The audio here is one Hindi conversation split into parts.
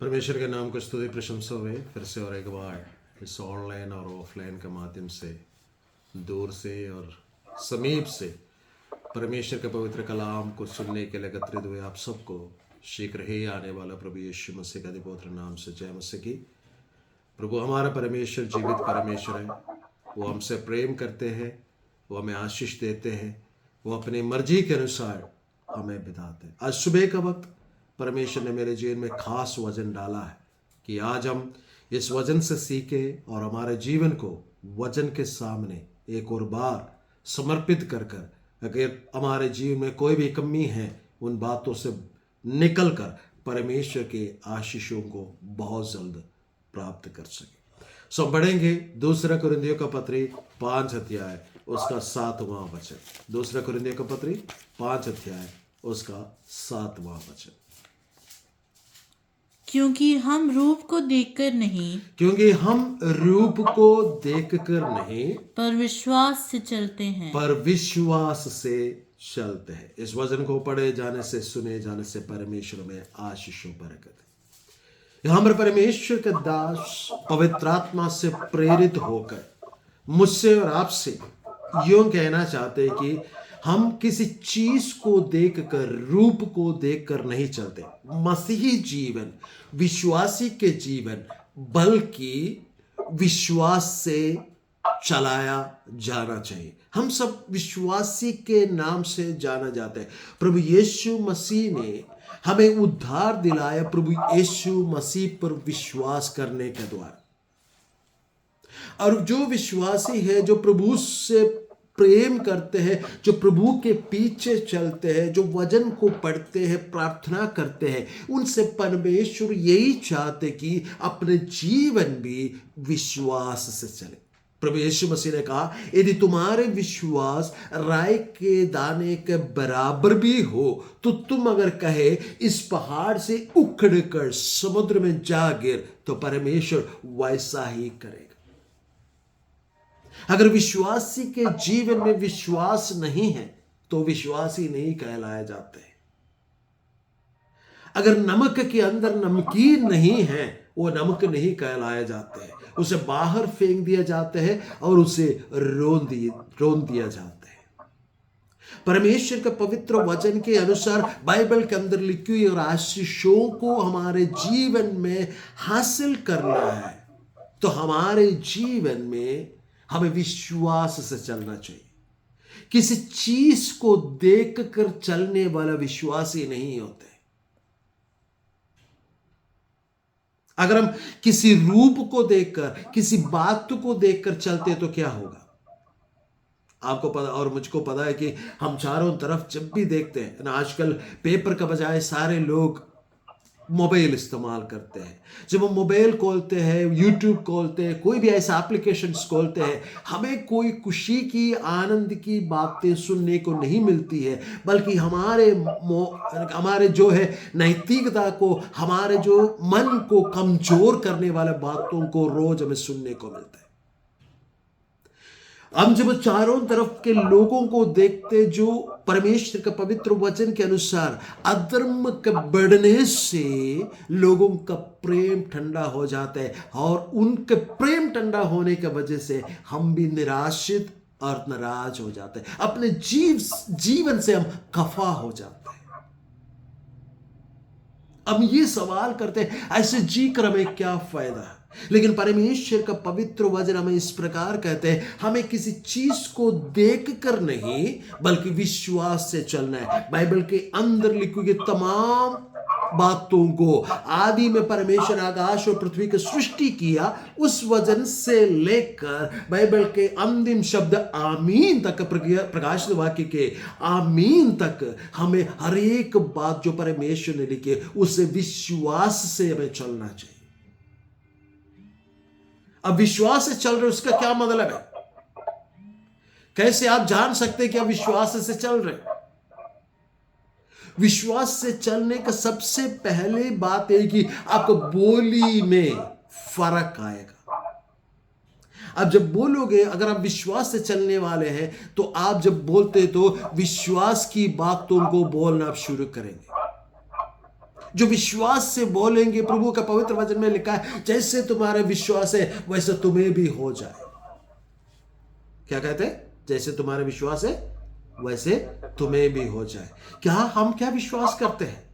परमेश्वर के नाम को स्तुति प्रशंसा हुए फिर से और एक बार इस ऑनलाइन और ऑफलाइन के माध्यम से दूर से और समीप से परमेश्वर के पवित्र कलाम को सुनने के लिए एकत्रित हुए आप सबको शीघ्र ही आने वाला प्रभु यीशु मसीह का पवित्र नाम से जय मसीह की। प्रभु हमारा परमेश्वर जीवित परमेश्वर है। वो हमसे प्रेम करते हैं, वो हमें आशीष देते हैं, वो अपनी मर्जी के अनुसार हमें बिताते हैं। आज सुबह का वक्त परमेश्वर ने मेरे जीवन में खास वचन डाला है कि आज हम इस वचन से सीखें और हमारे जीवन को वचन के सामने एक और बार समर्पित कर कर अगर हमारे जीवन में कोई भी कमी है उन बातों से निकल कर परमेश्वर के आशीषों को बहुत जल्द प्राप्त कर सके। सो बढ़ेंगे दूसरा कुरिन्थियों का पत्री 5 अध्याय उसका 7वां वचन। दूसरा कुरिन्थियों का पत्री 5 अध्याय उसका 7वां वचन। क्योंकि हम रूप को देखकर नहीं पर विश्वास से चलते हैं। इस वचन को पढ़े जाने से सुने जाने से परमेश्वर में आशीषों बरकत है। यहाँ पर परमेश्वर के दास पवित्र आत्मा से प्रेरित होकर मुझसे और आपसे यूं कहना चाहते हैं कि हम किसी चीज को देखकर, रूप को देखकर नहीं चलते। मसीही जीवन विश्वासी के जीवन बल्कि विश्वास से चलाया जाना चाहिए। हम सब विश्वासी के नाम से जाना जाते हैं। प्रभु यीशु मसीह ने हमें उद्धार दिलाया प्रभु यीशु मसीह पर विश्वास करने के द्वारा। और जो विश्वासी है, जो प्रभु से प्रेम करते हैं, जो प्रभु के पीछे चलते हैं, जो वचन को पढ़ते हैं, प्रार्थना करते हैं, उनसे परमेश्वर यही चाहते कि अपने जीवन भी विश्वास से चले। प्रभु यीशु मसीह ने कहा, यदि तुम्हारे विश्वास राई के दाने के बराबर भी हो तो तुम अगर कहे इस पहाड़ से उखड़ कर समुद्र में जा गिर, तो परमेश्वर वैसा ही करेगा। अगर विश्वासी के जीवन में विश्वास नहीं है तो विश्वासी नहीं कहलाए जाते। अगर नमक के अंदर नमकीन नहीं है वो नमक नहीं कहलाए जाते हैं। उसे बाहर फेंक दिया जाता है और उसे रोन दिया जाता है। परमेश्वर के पवित्र वचन के अनुसार बाइबल के अंदर लिखी हुई और आशीषों को हमारे जीवन में हासिल करना है तो हमारे जीवन में हमें विश्वास से चलना चाहिए। किसी चीज को देखकर चलने वाला विश्वासी नहीं होते। अगर हम किसी रूप को देखकर, किसी बात को देखकर चलते तो क्या होगा? आपको पता और मुझको पता है कि हम चारों तरफ जब भी देखते हैं ना, आजकल पेपर का बजाय सारे लोग मोबाइल इस्तेमाल करते हैं। जब हम मोबाइल खोलते हैं, यूट्यूब खोलते हैं, कोई भी ऐसा एप्लीकेशंस खोलते हैं, हमें कोई खुशी की, आनंद की बातें सुनने को नहीं मिलती है, बल्कि हमारे जो है नैतिकता को, हमारे जो मन को कमजोर करने वाले बातों को रोज हमें सुनने को मिलता है। हम जब चारों तरफ के लोगों को देखते जो परमेश्वर का पवित्र वचन के अनुसार अधर्म के बढ़ने से लोगों का प्रेम ठंडा हो जाता है और उनके प्रेम ठंडा होने की वजह से हम भी निराशित और नाराज हो जाते हैं। अपने जीवन से हम खफा हो जाते हैं। हम ये सवाल करते हैं, ऐसे जी कर हमें क्या फायदा है? लेकिन परमेश्वर का पवित्र वचन हमें इस प्रकार कहते हैं, हमें किसी चीज को देखकर नहीं बल्कि विश्वास से चलना है। बाइबल के अंदर लिखी गई तमाम बातों को, आदि में परमेश्वर आकाश और पृथ्वी की सृष्टि किया, उस वचन से लेकर बाइबल के अंतिम शब्द आमीन तक, प्रकाशित वाक्य के आमीन तक, हमें हर एक बात जो परमेश्वर ने लिखी उसे विश्वास से हमें चलना चाहिए। अब विश्वास से चल रहे उसका क्या मतलब है? कैसे आप जान सकते हैं कि आप विश्वास से चल रहे? विश्वास से चलने का सबसे पहले बात है कि आपको बोली में फर्क आएगा। अब जब बोलोगे, अगर आप विश्वास से चलने वाले हैं तो आप जब बोलते तो विश्वास की बातों को बोलना आप शुरू करेंगे। जो विश्वास से बोलेंगे। प्रभु का पवित्र वचन में लिखा है, जैसे तुम्हारा विश्वास है वैसे तुम्हें भी हो जाए। क्या कहते हैं? जैसे तुम्हारा विश्वास है वैसे तुम्हें भी हो जाए। हम क्या विश्वास करते हैं?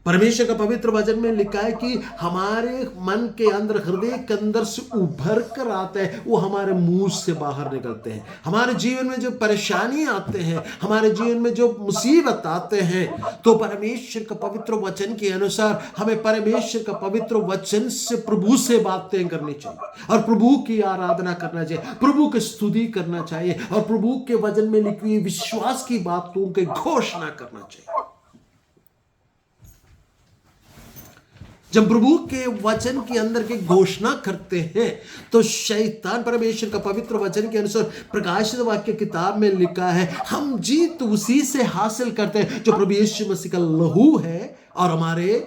परमेश्वर का पवित्र वचन में लिखा है कि हमारे मन के अंदर, हृदय के अंदर से उभर कर आते हैं, वो हमारे मुंह से बाहर निकलते हैं। हमारे जीवन में जो परेशानी आते हैं, हमारे जीवन में जो मुसीबत आते हैं, तो परमेश्वर का पवित्र वचन के अनुसार हमें परमेश्वर का पवित्र वचन से, प्रभु से बातें करनी चाहिए और प्रभु की आराधना करना चाहिए, प्रभु की स्तुति करना चाहिए और प्रभु के वचन में लिखी हुई विश्वास की बातों की घोषणा करना चाहिए। जब प्रभु के वचन के अंदर की घोषणा करते हैं तो शैतान, परमेश्वर का पवित्र वचन के अनुसार प्रकाशित वाक्य किताब में लिखा है, हम जीत उसी से हासिल करते हैं जो प्रभु यीशु मसीह का लहू है और हमारे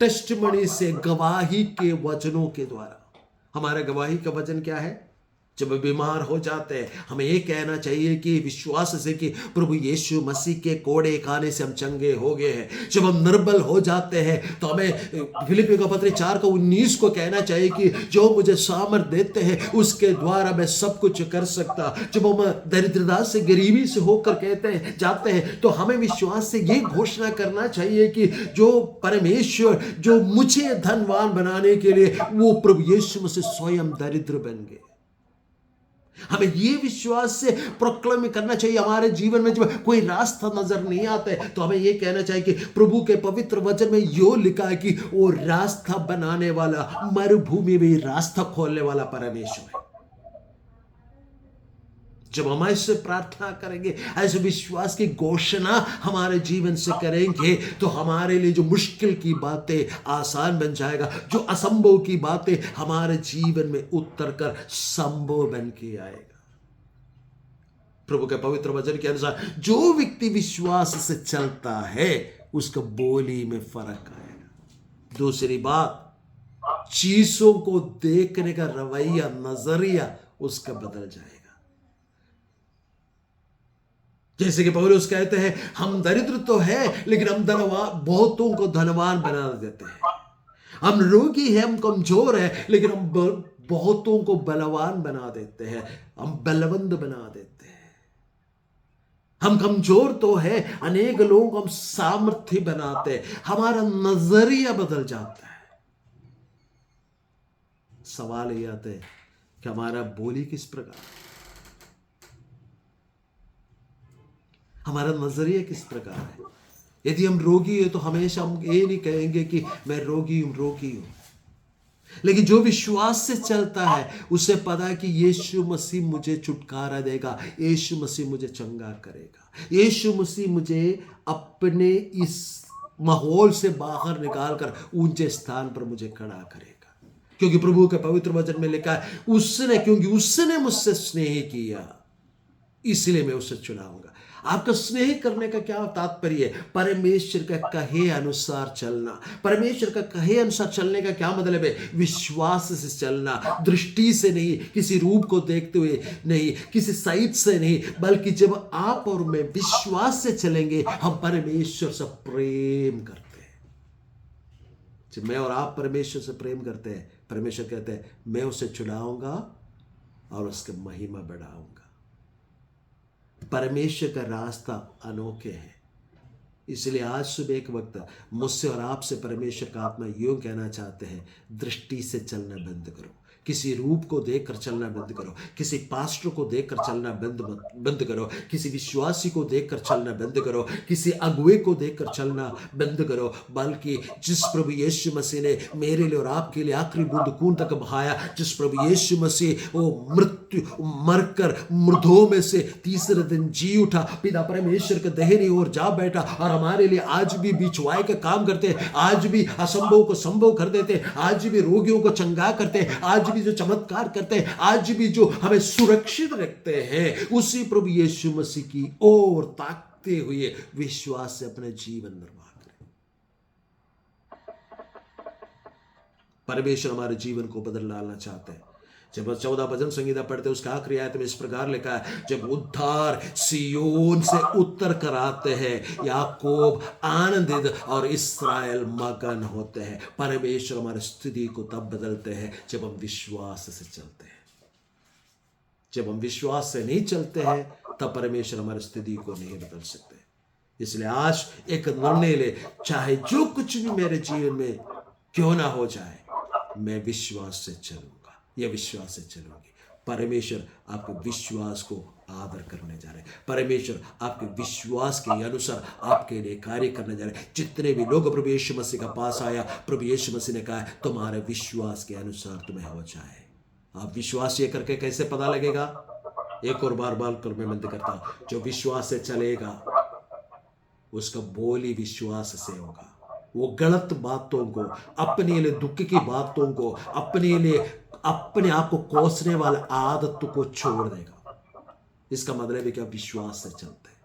टेस्टिमनी से, गवाही के वचनों के द्वारा। हमारे गवाही का वचन क्या है? जब बीमार हो जाते हैं हमें ये कहना चाहिए कि विश्वास से कि प्रभु यीशु मसीह के कोड़े खाने से हम चंगे हो गए हैं। जब हम निर्बल हो जाते हैं तो हमें फिलिप्पियों का पत्र 4:19 को कहना चाहिए कि जो मुझे सामर्थ देते हैं उसके द्वारा मैं सब कुछ कर सकता। जब हम दरिद्रता से, गरीबी से होकर कहते हैं जाते हैं तो हमें विश्वास से ये घोषणा करना चाहिए कि जो परमेश्वर जो मुझे धनवान बनाने के लिए, वो प्रभु यीशु मसीह स्वयं दरिद्र बन गए। हमें ये विश्वास से प्रोक्लेम करना चाहिए। हमारे जीवन में जब कोई रास्ता नजर नहीं आता है तो हमें ये कहना चाहिए कि प्रभु के पवित्र वचन में यो लिखा है कि वो रास्ता बनाने वाला, मरुभूमि में रास्ता खोलने वाला परमेश्वर है। जब हम ऐसे प्रार्थना करेंगे, ऐसे विश्वास की घोषणा हमारे जीवन से करेंगे तो हमारे लिए जो मुश्किल की बातें आसान बन जाएगा, जो असंभव की बातें हमारे जीवन में उतर कर संभव बन के आएगा। प्रभु के पवित्र वचन के अनुसार जो व्यक्ति विश्वास से चलता है उसका बोली में फर्क आएगा। दूसरी बात, चीजों को देखने का रवैया, नजरिया उसका बदल जाएगा। जैसे कि पौलुस कहते हैं, हम दरिद्र तो है लेकिन हम धनवान, बहुतों को धनवान बना देते हैं। हम रोगी हैं, हम कमजोर हैं लेकिन हम बहुतों को बलवान बना देते हैं, हम बलवंत बना देते हैं। हम कमजोर तो है, अनेक लोगों को हम सामर्थ्य बनाते हैं। हमारा नजरिया बदल जाता है। सवाल ये आता है कि हमारा बोली किस प्रकार, हमारा नजरिया किस प्रकार है। यदि हम रोगी है तो हमेशा हम ये नहीं कहेंगे कि मैं रोगी हूं, लेकिन जो विश्वास से चलता है उसे पता है कि यीशु मसीह मुझे छुटकारा देगा, यीशु मसीह मुझे चंगा करेगा, यीशु मसीह मुझे अपने इस माहौल से बाहर निकालकर ऊंचे स्थान पर मुझे खड़ा करेगा। क्योंकि प्रभु के पवित्र वचन में लिखा है, क्योंकि उसने मुझसे स्नेह किया इसलिए मैं उसे चुनाऊंगा। आपका स्नेह करने का क्या तात्पर्य है? परमेश्वर का कहे अनुसार चलना। परमेश्वर का कहे अनुसार चलने का क्या मतलब है? विश्वास से चलना, दृष्टि से नहीं, किसी रूप को देखते हुए नहीं, किसी साइड से नहीं, बल्कि जब आप और मैं विश्वास से चलेंगे हम परमेश्वर से प्रेम करते हैं। जब मैं और आप परमेश्वर से प्रेम करते हैं, परमेश्वर कहते हैं मैं उसे चुनाऊंगा और उसकी महिमा बढ़ाऊंगा। परमेश्वर का रास्ता अनोखे है। इसलिए आज सुबह एक वक्त मुझसे और आपसे परमेश्वर का आत्मा यूं कहना चाहते हैं, दृष्टि से चलना बंद करो, किसी रूप को देखकर चलना बंद करो, किसी पास्टर को देखकर चलना बंद करो, किसी विश्वासी को देखकर चलना बंद करो, किसी अगुवे को देखकर चलना बंद करो, बल्कि जिस प्रभु यीशु मसीह ने मेरे लिए और आपके लिए आखिरी बूंद खून तक बहाया, जिस प्रभु यीशु मसीह वो मरकर मुर्दों में से तीसरे दिन जी उठा, पिता परमेश्वर के दाहिनी ओर जा बैठा और हमारे लिए आज भी बिछवाए का काम करते हैं, आज भी असंभव को संभव कर देते हैं, आज भी रोगियों को चंगा करते हैं, आज भी जो चमत्कार करते हैं, आज भी जो हमें सुरक्षित रखते हैं, उसी प्रभु यीशु मसीह की ओर ताकते हुए विश्वास से अपने जीवन निर्वाह करें। परमेश्वर हमारे जीवन को बदल डालना चाहते हैं। जब 14 भजन संगीता पढ़ते उसका आखिरी आयत में इस प्रकार लिखा है, जब उद्धार सियोन से उत्तर कर आते हैं, याकूब आनंदित और इस्राएल मगन होते हैं। परमेश्वर हमारी स्थिति को तब बदलते हैं जब हम विश्वास से चलते हैं। जब हम विश्वास से नहीं चलते हैं तब परमेश्वर हमारी स्थिति को नहीं बदल सकते। इसलिए आज एक निर्णय ले, चाहे जो कुछ भी मेरे जीवन में क्यों ना हो जाए, मैं विश्वास से चलूंगा या विश्वास से चलूंगी। परमेश्वर आपके विश्वास को आदर करने जा रहे हैं। परमेश्वर आपके विश्वास के अनुसार आपके लिए कार्य करने जा रहे हैं। जितने भी लोग प्रभु यीशु मसीह का पास आया, प्रभु यीशु मसीह ने कहा तुम्हारे विश्वास के अनुसार तुम्हें हो जाए। आप विश्वास ये करके कैसे पता लगेगा? एक और बार कर मैं बंद करता हूं। जो विश्वास से चलेगा उसका बोल ही विश्वास से होगा। वो गलत बातों को, अपने लिए दुख की बातों को, अपने लिए अपने आप को कोसने वाले आदतों को छोड़ देगा। इसका मतलब है कि आप विश्वास से चलते हैं।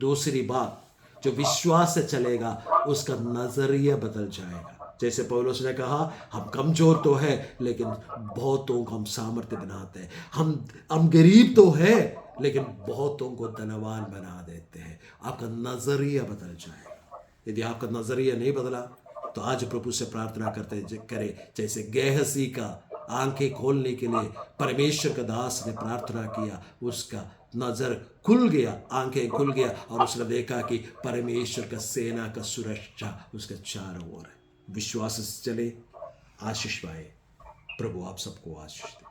दूसरी बात, जो विश्वास से चलेगा उसका नजरिया बदल जाएगा। जैसे पौलुस ने कहा, हम कमजोर तो है लेकिन बहुतों को हम सामर्थ्य बनाते हैं। हम गरीब तो है लेकिन बहुतों को धनवान बना देते हैं। आपका नजरिया बदल जाएगा। यदि आपका नजरिया नहीं बदला तो आज प्रभु से प्रार्थना करें, जैसे गेहजी का आंखें खोलने के लिए परमेश्वर का दास ने प्रार्थना किया, उसका नजर खुल गया, आंखें खुल गया और उसने देखा कि परमेश्वर का सेना का सुरक्षा उसके चारों ओर है। विश्वास से चले, आशीष पाए। प्रभु आप सबको आशीष दे।